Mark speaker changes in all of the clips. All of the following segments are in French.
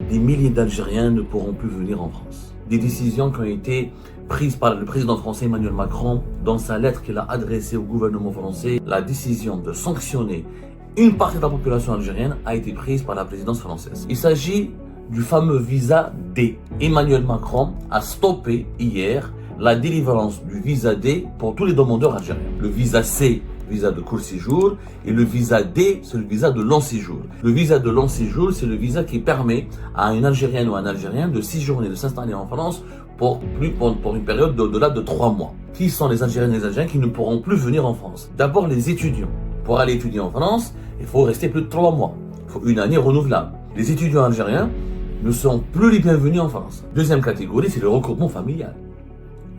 Speaker 1: des milliers d'Algériens ne pourront plus venir en France. Des décisions qui ont été prises par le président français Emmanuel Macron dans sa lettre qu'il a adressée au gouvernement français. La décision de sanctionner une partie de la population algérienne a été prise par la présidence française. Il s'agit du fameux visa D. Emmanuel Macron a stoppé hier la délivrance du visa D pour tous les demandeurs algériens. Le visa C, visa de court séjour, et le visa D, c'est le visa de long séjour. Le visa de long séjour, c'est le visa qui permet à une Algérienne ou un Algérien de séjourner, de s'installer en France pour une période d'au-delà de 3 mois. Qui sont les Algériennes et les Algériens qui ne pourront plus venir en France? D'abord les étudiants. Pour aller étudier en France, il faut rester plus de 3 mois. Il faut une année renouvelable. Les étudiants algériens ne sont plus les bienvenus en France. Deuxième catégorie, c'est le regroupement familial.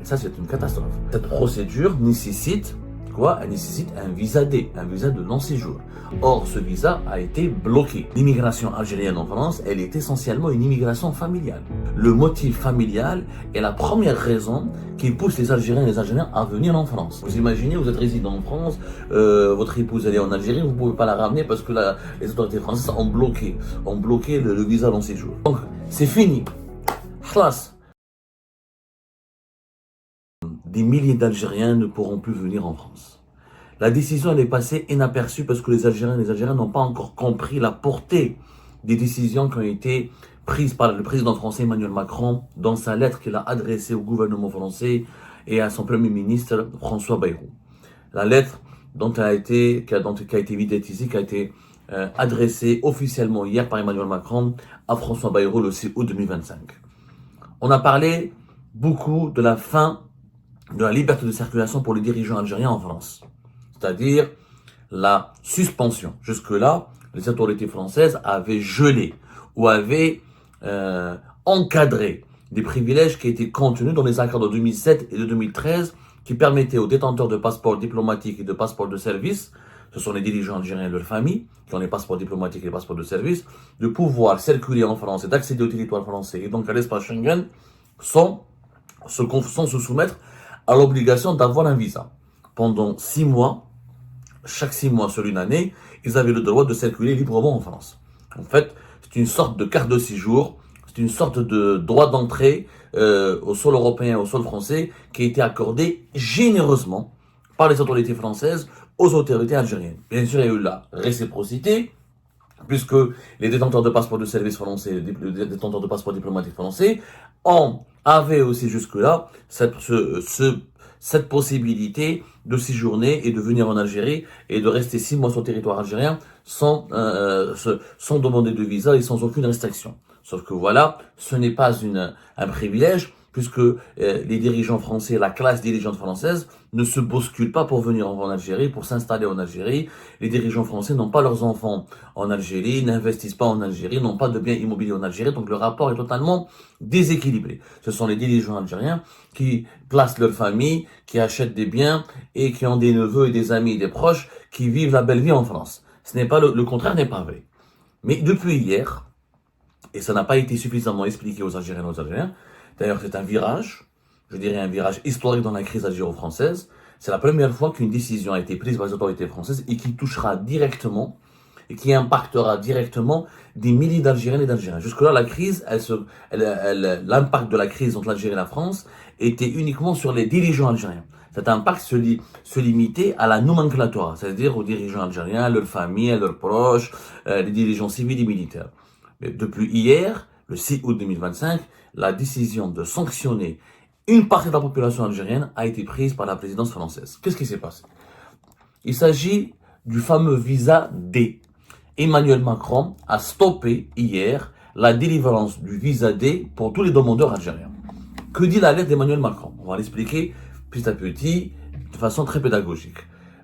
Speaker 1: Et ça, c'est une catastrophe. Cette procédure nécessite quoi? Elle nécessite un visa D, un visa de long séjour. Or, ce visa a été bloqué. L'immigration algérienne en France, elle est essentiellement une immigration familiale. Le motif familial est la première raison qui pousse les Algériens et les Algériens à venir en France. Vous imaginez, vous êtes résident en France, votre épouse elle est en Algérie, vous ne pouvez pas la ramener parce que les autorités françaises ont bloqué le visa long séjour. Donc, c'est fini. Khlas. Des milliers d'Algériens ne pourront plus venir en France. La décision elle est passée inaperçue parce que les Algériens et les Algériens n'ont pas encore compris la portée des décisions qui ont été prises par le président français Emmanuel Macron dans sa lettre qu'il a adressée au gouvernement français et à son premier ministre François Bayrou. La lettre qui a été médiatisée, qui a été adressée officiellement hier par Emmanuel Macron à François Bayrou le 6 août 2025. On a parlé beaucoup de la fin de la liberté de circulation pour les dirigeants algériens en France, c'est-à-dire la suspension. Jusque-là, les autorités françaises avaient gelé ou avaient encadré des privilèges qui étaient contenus dans les accords de 2007 et de 2013 qui permettaient aux détenteurs de passeports diplomatiques et de passeports de service, ce sont les dirigeants algériens et leurs familles qui ont les passeports diplomatiques et les passeports de service, de pouvoir circuler en France et d'accéder au territoire français et donc à l'espace Schengen sans se soumettre à l'obligation d'avoir un visa. Pendant 6 mois, chaque 6 mois sur une année, ils avaient le droit de circuler librement en France. En fait, c'est une sorte de carte de séjour, c'est une sorte de droit d'entrée au sol européen, au sol français, qui a été accordé généreusement par les autorités françaises aux autorités algériennes. Bien sûr, il y a eu la réciprocité, puisque les détenteurs de passeports de service français, les détenteurs de passeports diplomatiques français, avaient aussi jusque-là cette possibilité de séjourner et de venir en Algérie et de rester 6 mois sur le territoire algérien sans demander de visa et sans aucune restriction. Sauf que voilà, ce n'est pas un privilège, puisque les dirigeants français, la classe dirigeante française, ne se bousculent pas pour venir en Algérie, pour s'installer en Algérie. Les dirigeants français n'ont pas leurs enfants en Algérie, n'investissent pas en Algérie, n'ont pas de biens immobiliers en Algérie, donc le rapport est totalement déséquilibré. Ce sont les dirigeants algériens qui placent leur famille, qui achètent des biens et qui ont des neveux et des amis et des proches qui vivent la belle vie en France. Ce n'est pas le contraire n'est pas vrai. Mais depuis hier, et ça n'a pas été suffisamment expliqué aux Algériens et aux Algériens, d'ailleurs c'est un virage, je dirais un virage historique dans la crise algéro-française. C'est la première fois qu'une décision a été prise par les autorités françaises et qui touchera directement et qui impactera directement des milliers d'Algériens et d'Algériens. Jusque-là, la crise, l'impact de la crise entre l'Algérie et la France était uniquement sur les dirigeants algériens. Cet impact se limitait à la nomenclature, c'est-à-dire aux dirigeants algériens, à leurs familles, à leurs proches, les dirigeants civils et militaires. Mais depuis hier, le 6 août 2025, la décision de sanctionner une partie de la population algérienne a été prise par la présidence française. Qu'est-ce qui s'est passé? Il s'agit du fameux visa D. Emmanuel Macron a stoppé hier la délivrance du visa D pour tous les demandeurs algériens. Que dit la lettre d'Emmanuel Macron? On va l'expliquer petit à petit, de façon très pédagogique.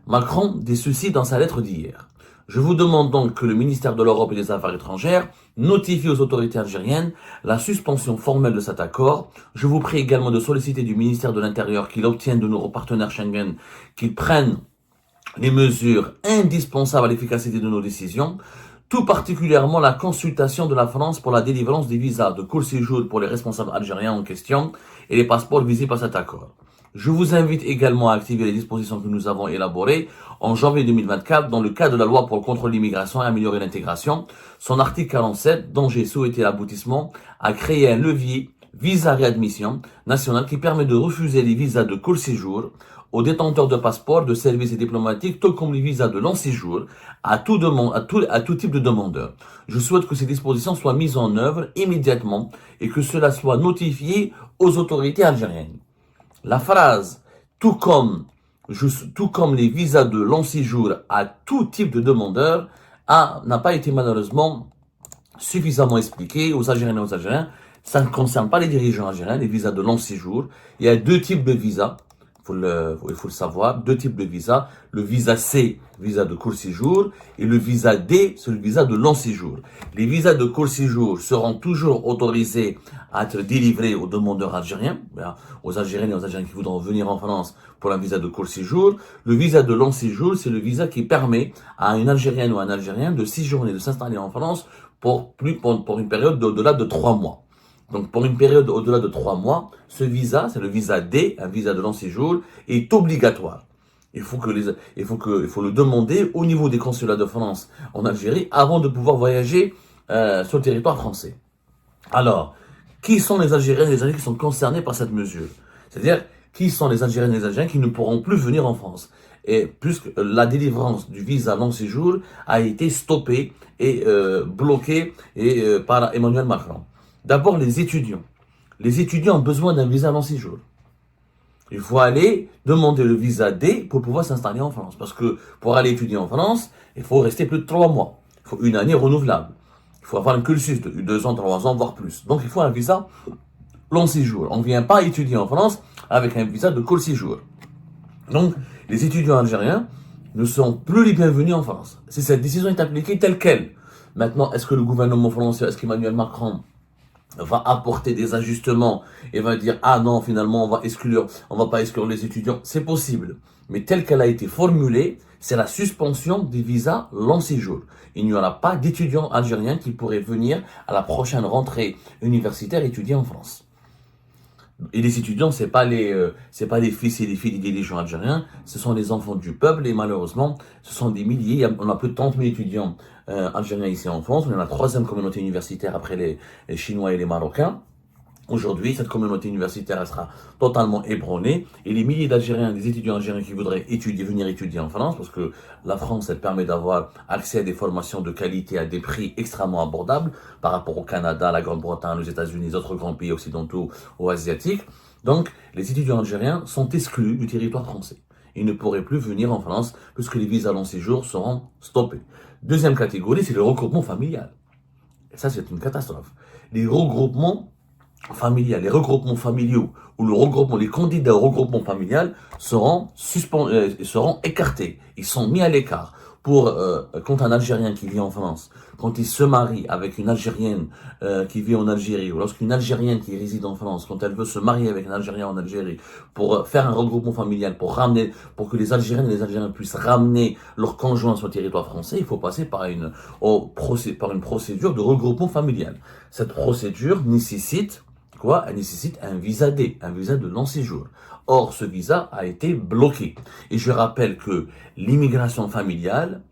Speaker 1: Macron dit ceci dans sa lettre d'hier. Je vous demande donc que le ministère de l'Europe et des Affaires étrangères notifie aux autorités algériennes la suspension formelle de cet accord. Je vous prie également de solliciter du ministère de l'Intérieur qu'il obtienne de nos partenaires Schengen qu'ils prennent les mesures indispensables à l'efficacité de nos décisions, tout particulièrement la consultation de la France pour la délivrance des visas de court séjour pour les responsables algériens en question et les passeports visés par cet accord. Je vous invite également à activer les dispositions que nous avons élaborées en janvier 2024 dans le cadre de la loi pour le contrôle de l'immigration et améliorer l'intégration. Son article 47, dont j'ai souhaité l'aboutissement, a créé un levier visa réadmission national qui permet de refuser les visas de court séjour aux détenteurs de passeports, de services et diplomatiques, tout comme les visas de long séjour, à tout type de demandeur. Je souhaite que ces dispositions soient mises en œuvre immédiatement et que cela soit notifié aux autorités algériennes. La phrase « tout comme les visas de long séjour à tout type de demandeur » n'a pas été malheureusement suffisamment expliquée aux Algériens et aux Algériens. Ça ne concerne pas les dirigeants algériens, les visas de long séjour. Il y a deux types de visas. Il faut le savoir, deux types de visas. Le visa C, visa de court séjour, et le visa D, c'est le visa de long séjour. Les visas de court séjour seront toujours autorisés à être délivrés aux demandeurs algériens, aux Algériens et aux Algériens qui voudront venir en France pour un visa de court séjour. Le visa de long séjour, c'est le visa qui permet à une Algérienne ou un Algérien de séjourner, de s'installer en France pour une période au-delà de 3 mois. Donc, pour une période au-delà de 3 mois, ce visa, c'est le visa D, un visa de long séjour, est obligatoire. Il faut le demander au niveau des consulats de France en Algérie avant de pouvoir voyager sur le territoire français. Alors, qui sont les Algériens et les Algériens qui sont concernés par cette mesure? C'est-à-dire, qui sont les Algériens et les Algériens qui ne pourront plus venir en France? Et puisque la délivrance du visa long séjour a été stoppée et bloquée par Emmanuel Macron. D'abord, les étudiants. Les étudiants ont besoin d'un visa long séjour. Il faut aller demander le visa D pour pouvoir s'installer en France. Parce que pour aller étudier en France, il faut rester plus de 3 mois. Il faut une année renouvelable. Il faut avoir un cursus de 2 ans, 3 ans, voire plus. Donc, il faut un visa long séjour. On ne vient pas étudier en France avec un visa de court séjour. Donc, les étudiants algériens ne sont plus les bienvenus en France. Si cette décision est appliquée telle qu'elle. Maintenant, est-ce que le gouvernement français, est-ce qu'Emmanuel Macron va apporter des ajustements et va dire ah non finalement on va pas exclure les étudiants, c'est possible, mais telle qu'elle a été formulée, c'est la suspension des visas long séjour. Il n'y aura pas d'étudiants algériens qui pourraient venir à la prochaine rentrée universitaire étudier en France. Et les étudiants, c'est pas les fils et les filles des dirigeants algériens, ce sont les enfants du peuple et malheureusement, ce sont des milliers. On a plus de 30 000 étudiants algériens ici en France. On est la troisième communauté universitaire après les Chinois et les Marocains. Aujourd'hui, cette communauté universitaire elle sera totalement ébranlée et les milliers d'Algériens, des étudiants algériens qui voudraient venir étudier en France, parce que la France, elle permet d'avoir accès à des formations de qualité à des prix extrêmement abordables par rapport au Canada, la Grande-Bretagne, aux États-Unis, les autres grands pays occidentaux ou asiatiques. Donc, les étudiants algériens sont exclus du territoire français. Ils ne pourraient plus venir en France puisque les visas long séjour seront stoppés. Deuxième catégorie, c'est le regroupement familial. Et ça, c'est une catastrophe. Les regroupements familiaux ou les candidats au regroupement familial seront écartés. Ils sont mis à l'écart. Quand un Algérien qui vit en France, quand il se marie avec une Algérienne qui vit en Algérie, ou lorsqu'une Algérienne qui réside en France, quand elle veut se marier avec un Algérien en Algérie, pour faire un regroupement familial, pour que les Algériennes et les Algériens puissent ramener leurs conjoints sur le territoire français, il faut passer par une procédure de regroupement familial. Cette procédure nécessite quoi? Elle nécessite un visa D, un visa de long séjour. Or, ce visa a été bloqué. Et je rappelle que l'immigration familiale,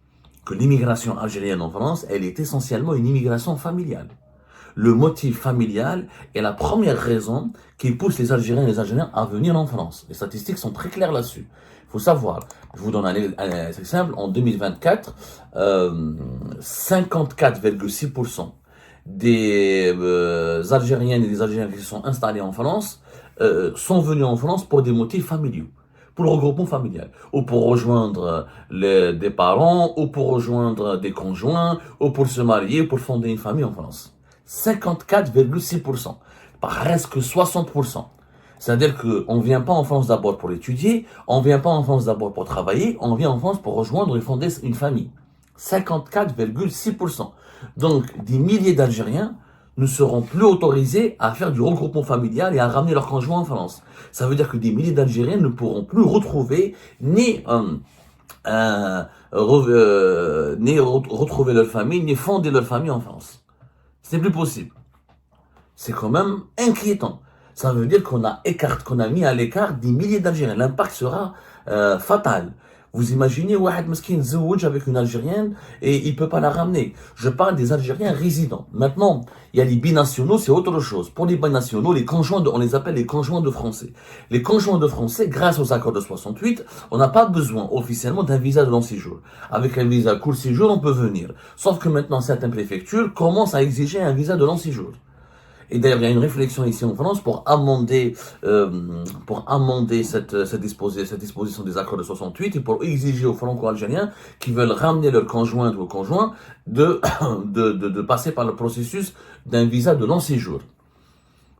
Speaker 1: que l'immigration algérienne en France, elle est essentiellement une immigration familiale. Le motif familial est la première raison qui pousse les Algériens et les Algériens à venir en France. Les statistiques sont très claires là-dessus. Il faut savoir, je vous donne un exemple, en 2024, 54,6% des Algériennes et des Algériens qui se sont installés en France sont venus en France pour des motifs familiaux, pour le regroupement familial, ou pour rejoindre des parents, ou pour rejoindre des conjoints, ou pour se marier, ou pour fonder une famille en France. 54,6%, presque 60%. C'est-à-dire qu'on ne vient pas en France d'abord pour étudier, on ne vient pas en France d'abord pour travailler, on vient en France pour rejoindre et fonder une famille. 54,6%. Donc, des milliers d'Algériens ne seront plus autorisés à faire du regroupement familial et à ramener leurs conjoints en France. Ça veut dire que des milliers d'Algériens ne pourront plus retrouver retrouver leur famille, ni fonder leur famille en France. C'est plus possible. C'est quand même inquiétant. Ça veut dire qu'on a mis à l'écart des milliers d'Algériens. L'impact sera fatal. Vous imaginez, Wahed Meskin Zououj avec une Algérienne et il peut pas la ramener. Je parle des Algériens résidents. Maintenant, il y a les binationaux, c'est autre chose. Pour les binationaux, on les appelle les conjoints de Français. Les conjoints de Français, grâce aux accords de 68, on n'a pas besoin officiellement d'un visa de long séjour. Avec un visa court séjour, on peut venir. Sauf que maintenant, certaines préfectures commencent à exiger un visa de long séjour. Et d'ailleurs, il y a une réflexion ici en France pour amender cette disposition des accords de 68 et pour exiger aux franco-algériens qui veulent ramener leurs conjointes ou conjoints de passer par le processus d'un visa de long séjour.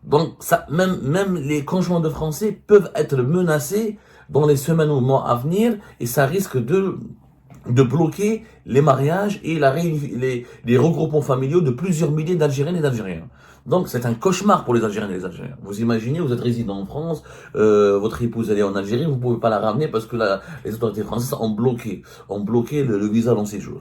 Speaker 1: Donc, même les conjoints de Français peuvent être menacés dans les semaines ou mois à venir et ça risque de bloquer les mariages et les regroupements familiaux de plusieurs milliers d'Algériennes et d'Algériens. Donc c'est un cauchemar pour les Algériennes et les Algériens. Vous imaginez, vous êtes résident en France, votre épouse elle est en Algérie, vous ne pouvez pas la ramener parce que les autorités françaises ont bloqué le visa long séjour.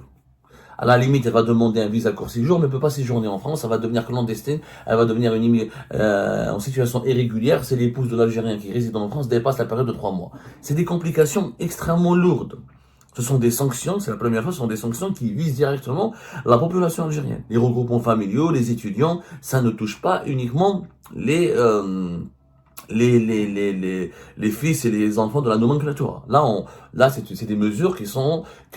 Speaker 1: À la limite, elle va demander un visa court séjour, mais elle ne peut pas séjourner en France, elle va devenir clandestine, elle va devenir en situation irrégulière, c'est l'épouse de l'Algérien qui réside en France dépasse la période de 3 mois. C'est des complications extrêmement lourdes. Ce sont des sanctions, c'est la première fois, ce sont des sanctions qui visent directement la population algérienne. Les regroupements familiaux, les étudiants, ça ne touche pas uniquement les fils et les enfants de la nomenclature. Là, c'est des mesures qui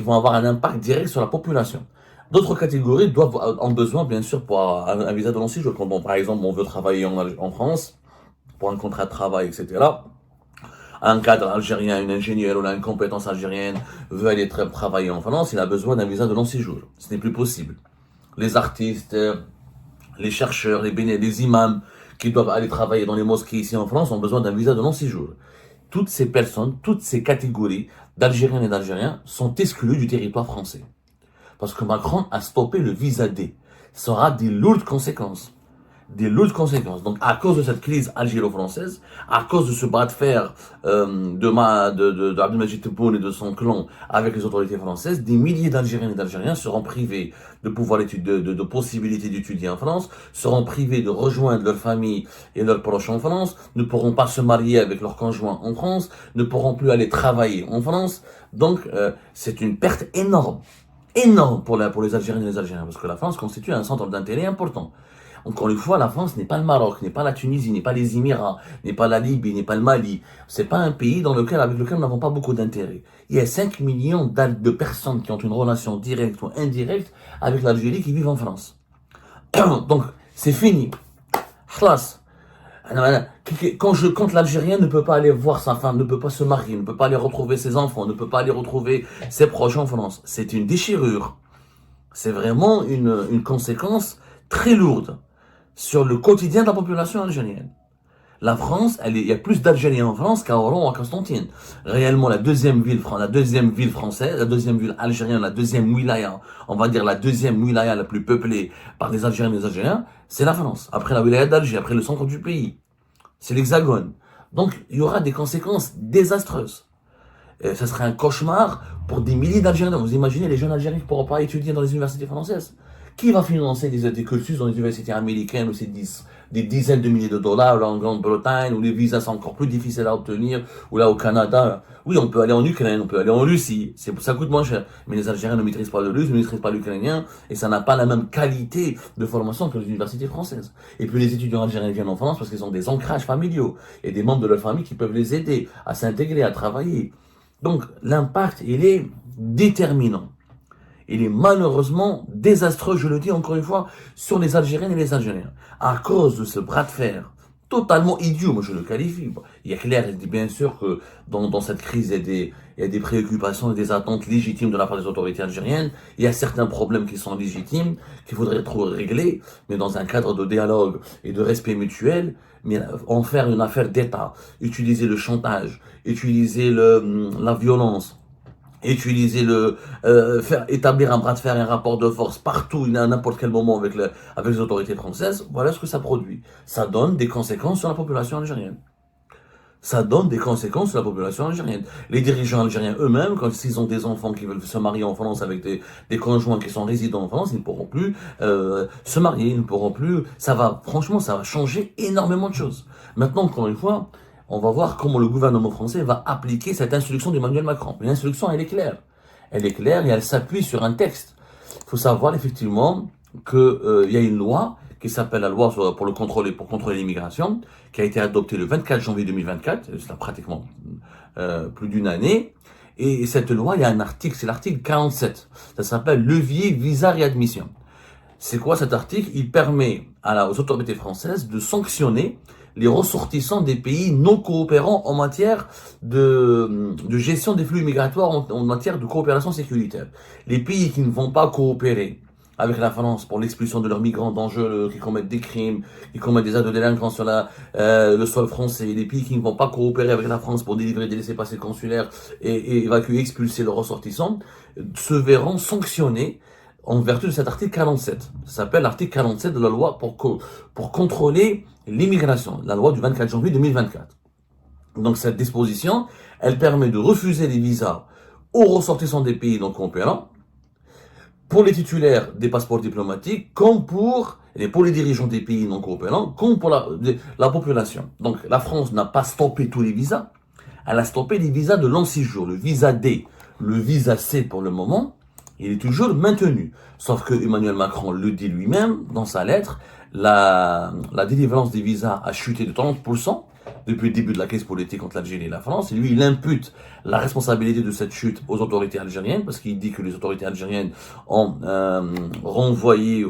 Speaker 1: vont avoir un impact direct sur la population. D'autres catégories ont besoin, bien sûr, pour un visa de long séjour. Quand, par exemple, on veut travailler en France, pour un contrat de travail, etc., un cadre algérien, une ingénieure ou une compétence algérienne veut aller travailler en France, il a besoin d'un visa de long séjour. Ce n'est plus possible. Les artistes, les chercheurs, les imams qui doivent aller travailler dans les mosquées ici en France ont besoin d'un visa de long séjour. Toutes ces personnes, toutes ces catégories d'Algériennes et d'Algériens sont exclues du territoire français. Parce que Macron a stoppé le visa D. Ça aura des lourdes conséquences. Donc, à cause de cette crise algéro-française, à cause de ce bras de fer d'Abdelmajid Tebboune et de son clan avec les autorités françaises, des milliers d'Algériens et d'Algériens seront privés de possibilités d'étudier en France, seront privés de rejoindre leur famille et leurs proches en France, ne pourront pas se marier avec leurs conjoints en France, ne pourront plus aller travailler en France. Donc, c'est une perte énorme pour les Algériens et les Algériens, parce que la France constitue un centre d'intérêt important. Encore une fois, la France n'est pas le Maroc, n'est pas la Tunisie, n'est pas les Émirats, n'est pas la Libye, n'est pas le Mali. C'est pas un pays avec lequel nous n'avons pas beaucoup d'intérêt. Il y a 5 millions de personnes qui ont une relation directe ou indirecte avec l'Algérie qui vivent en France. Donc, c'est fini. Khlas. Quand l'Algérien ne peut pas aller voir sa femme, ne peut pas se marier, ne peut pas aller retrouver ses enfants, ne peut pas aller retrouver ses proches en France, c'est une déchirure. C'est vraiment une conséquence très lourde sur le quotidien de la population algérienne. La France, il y a plus d'Algériens en France qu'à Oran ou à Constantine. Réellement, la deuxième ville française, la deuxième ville algérienne, la deuxième wilaya, on va dire la deuxième wilaya la plus peuplée par des Algériens et des Algériens, c'est la France. Après la wilaya d'Alger, après le centre du pays. C'est l'Hexagone. Donc, il y aura des conséquences désastreuses. Ça serait un cauchemar pour des milliers d'Algériens. Vous imaginez les jeunes Algériens qui ne pourront pas étudier dans les universités françaises. Qui va financer des cursus dans les universités américaines où c'est des dizaines de milliers de dollars, là en Grande-Bretagne, où les visas sont encore plus difficiles à obtenir, ou là au Canada. Oui, on peut aller en Ukraine, on peut aller en Russie, ça coûte moins cher. Mais les Algériens ne maîtrisent pas le russe, ne maîtrisent pas l'ukrainien, et ça n'a pas la même qualité de formation que les universités françaises. Et puis les étudiants algériens viennent en France parce qu'ils ont des ancrages familiaux, et des membres de leur famille qui peuvent les aider à s'intégrer, à travailler. Donc l'impact, il est déterminant. Il est malheureusement désastreux, je le dis encore une fois, sur les Algériennes et les Algériens. À cause de ce bras de fer totalement idiot, moi je le qualifie. Il est clair, bien sûr que dans cette crise, il y a des préoccupations et des attentes légitimes de la part des autorités algériennes. Il y a certains problèmes qui sont légitimes, qu'il faudrait trouver réglés, mais dans un cadre de dialogue et de respect mutuel. Mais en faire une affaire d'État, utiliser le chantage, utiliser la violence, faire établir un bras de fer et un rapport de force partout, à n'importe quel moment avec les autorités françaises, voilà ce que ça produit. Ça donne des conséquences sur la population algérienne. Ça donne des conséquences sur la population algérienne. Les dirigeants algériens eux-mêmes, quand ils ont des enfants qui veulent se marier en France avec des conjoints qui sont résidents en France, ils ne pourront plus se marier, ils ne pourront plus... Franchement, ça va changer énormément de choses. Maintenant, encore une fois, on va voir comment le gouvernement français va appliquer cette instruction d'Emmanuel Macron. Une instruction, elle est claire. Elle est claire et elle s'appuie sur un texte. Il faut savoir effectivement qu'il y a une loi qui s'appelle la loi pour contrôler l'immigration, qui a été adoptée le 24 janvier 2024, c'est pratiquement plus d'une année. Et cette loi, il y a un article, c'est l'article 47. Ça s'appelle levier visa réadmission. C'est quoi cet article? Il permet aux autorités françaises de sanctionner les ressortissants des pays non coopérants en matière de gestion des flux migratoires, en matière de coopération sécuritaire. Les pays qui ne vont pas coopérer avec la France pour l'expulsion de leurs migrants dangereux, qui commettent des crimes, qui commettent des actes de délinquance sur le sol français, les pays qui ne vont pas coopérer avec la France pour délivrer des laissez-passer consulaires et évacuer, expulser leurs ressortissants, se verront sanctionnés en vertu de cet article 47. Ça s'appelle l'article 47 de la loi pour contrôler l'immigration, la loi du 24 janvier 2024. Donc cette disposition, elle permet de refuser les visas aux ressortissants des pays non coopérants, pour les titulaires des passeports diplomatiques, comme pour les dirigeants des pays non coopérants, comme pour la population. Donc la France n'a pas stoppé tous les visas, elle a stoppé les visas de long séjour, le visa D, le visa C pour le moment, il est toujours maintenu. Sauf que Emmanuel Macron le dit lui-même dans sa lettre, la délivrance des visas a chuté de 30% depuis le début de la crise politique entre l'Algérie et la France. Et lui, il impute la responsabilité de cette chute aux autorités algériennes, parce qu'il dit que les autorités algériennes ont renvoyé,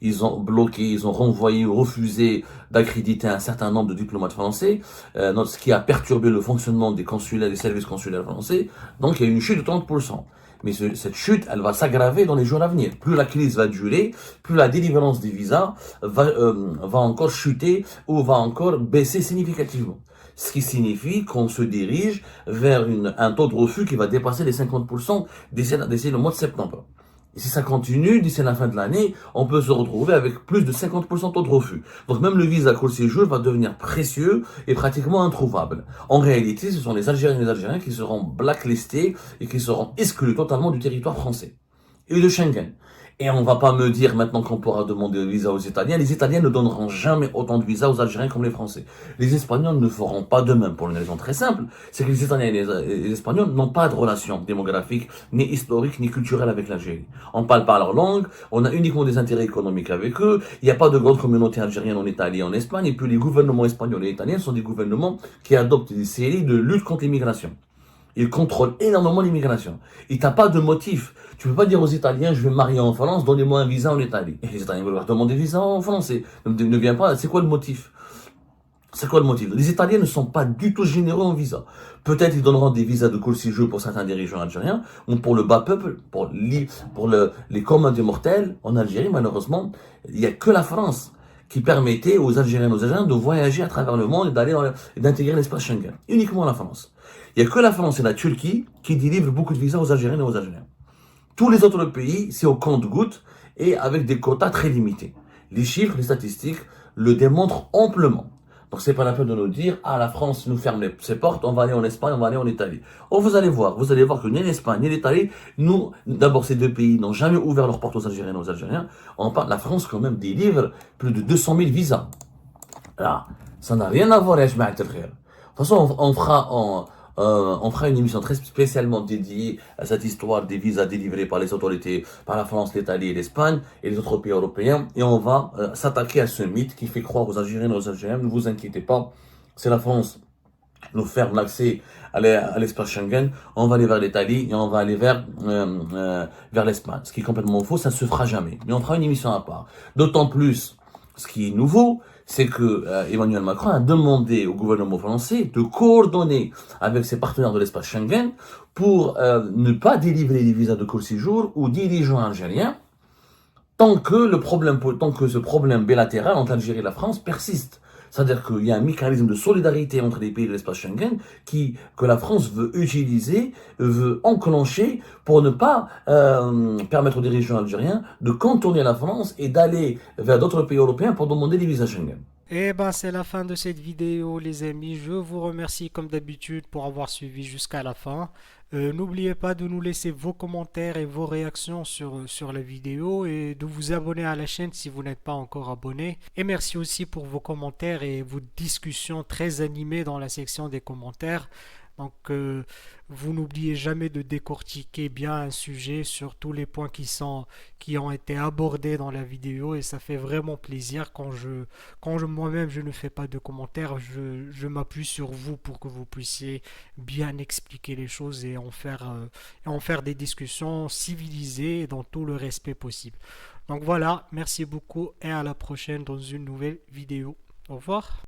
Speaker 1: ils ont bloqué, ils ont renvoyé ou refusé d'accréditer un certain nombre de diplomates français, ce qui a perturbé le fonctionnement des consulats, des services consulaires français. Donc il y a eu une chute de 30%. Mais cette chute, elle va s'aggraver dans les jours à venir. Plus la crise va durer, plus la délivrance des visas va encore chuter ou va encore baisser significativement. Ce qui signifie qu'on se dirige vers un taux de refus qui va dépasser les 50% d'ici le mois de septembre. Et si ça continue, d'ici la fin de l'année, on peut se retrouver avec plus de 50% de taux de refus. Donc même le visa court séjour va devenir précieux et pratiquement introuvable. En réalité, ce sont les Algériens et les Algériens qui seront blacklistés et qui seront exclus totalement du territoire français et de Schengen. Et on va pas me dire maintenant qu'on pourra demander le visa aux Italiens. Les Italiens ne donneront jamais autant de visas aux Algériens comme les Français. Les Espagnols ne feront pas de même pour une raison très simple. C'est que les Italiens et les Espagnols n'ont pas de relation démographique, ni historique, ni culturelle avec l'Algérie. On parle pas leur langue, on a uniquement des intérêts économiques avec eux. Il n'y a pas de grande communauté algérienne en Italie et en Espagne. Et puis les gouvernements espagnols et italiens sont des gouvernements qui adoptent des séries de luttes contre l'immigration. Ils contrôlent énormément l'immigration. Et t'as pas de motif. Tu peux pas dire aux Italiens, je vais me marier en France, donnez-moi un visa en Italie. Et les Italiens veulent leur demander un visa en français. Ne viens pas, c'est quoi le motif? C'est quoi le motif? Les Italiens ne sont pas du tout généreux en visa. Peut-être ils donneront des visas de court séjour pour certains dirigeants algériens, ou pour le bas peuple, pour les communs des mortels. En Algérie, malheureusement, il n'y a que la France qui permettait aux Algériens et aux Algériens de voyager à travers le monde et d'intégrer l'espace Schengen. Uniquement la France. Il n'y a que la France et la Turquie qui délivrent beaucoup de visas aux Algériens et aux Algériens. Tous les autres pays, c'est au compte-gouttes et avec des quotas très limités. Les chiffres, les statistiques le démontrent amplement. Donc c'est pas la peine de nous dire, la France nous ferme ses portes, on va aller en Espagne, on va aller en Italie. Oh, vous allez voir que ni l'Espagne ni l'Italie, d'abord ces deux pays n'ont jamais ouvert leurs portes aux Algériens et aux Algériens. La France quand même délivre plus de 200 000 visas. Là, ça n'a rien à voir avec le de toute façon, on fera une émission très spécialement dédiée à cette histoire des visas délivrés par les autorités, par la France, l'Italie et l'Espagne et les autres pays européens. Et on va s'attaquer à ce mythe qui fait croire aux Algériens et aux Algériens. Ne vous inquiétez pas, c'est la France nous ferme l'accès à l'espace Schengen, on va aller vers l'Italie et on va aller vers l'Espagne. Ce qui est complètement faux, ça ne se fera jamais. Mais on fera une émission à part. D'autant plus, ce qui est nouveau, c'est que Emmanuel Macron a demandé au gouvernement français de coordonner avec ses partenaires de l'espace Schengen pour ne pas délivrer les visas de court séjour aux dirigeants algériens tant que ce problème bilatéral entre l'Algérie et la France persiste. C'est-à-dire qu'il y a un mécanisme de solidarité entre les pays de l'espace Schengen que la France veut utiliser, veut enclencher pour ne pas permettre aux dirigeants algériens de contourner la France et d'aller vers d'autres pays européens pour demander des visas Schengen.
Speaker 2: Et ben c'est la fin de cette vidéo les amis. Je vous remercie comme d'habitude pour avoir suivi jusqu'à la fin. N'oubliez pas de nous laisser vos commentaires et vos réactions sur la vidéo et de vous abonner à la chaîne si vous n'êtes pas encore abonné. Et merci aussi pour vos commentaires et vos discussions très animées dans la section des commentaires. Donc, vous n'oubliez jamais de décortiquer bien un sujet sur tous les points qui ont été abordés dans la vidéo et ça fait vraiment plaisir quand moi-même je ne fais pas de commentaires, je m'appuie sur vous pour que vous puissiez bien expliquer les choses et en faire des discussions civilisées et dans tout le respect possible. Donc voilà, merci beaucoup et à la prochaine dans une nouvelle vidéo. Au revoir.